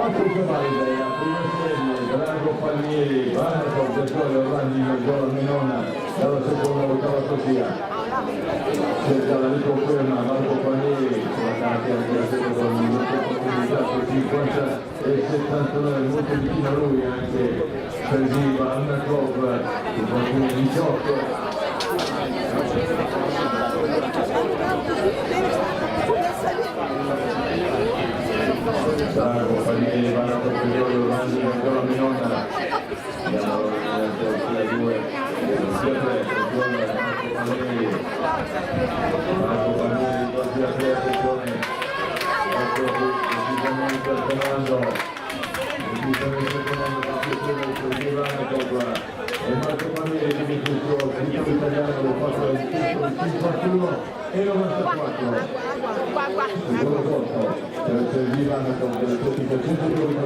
Marco Valide, a prima serie, Drago Palmieri, Vanato, Giacomo Orlandi, Giorgio Menona, dalla seconda ottava Sofia. Cerca la riconferma Marco Palmieri, sulla carta anche la seconda opportunità su 50 e 79, molto vicino a lui anche Sergiva, Anna Club, il 18. Drago, Palmieri, Vanato, Giacomo Orlandi, Giorgio Menona. Andiamo a 2, sia 3, Marco Palmieri, quasi a 3, attenzione, decisamente al comando, e Marco Palmieri che vince il suo titolo italiano del 51 e 94. Il secondo posto per Serviva con il 7%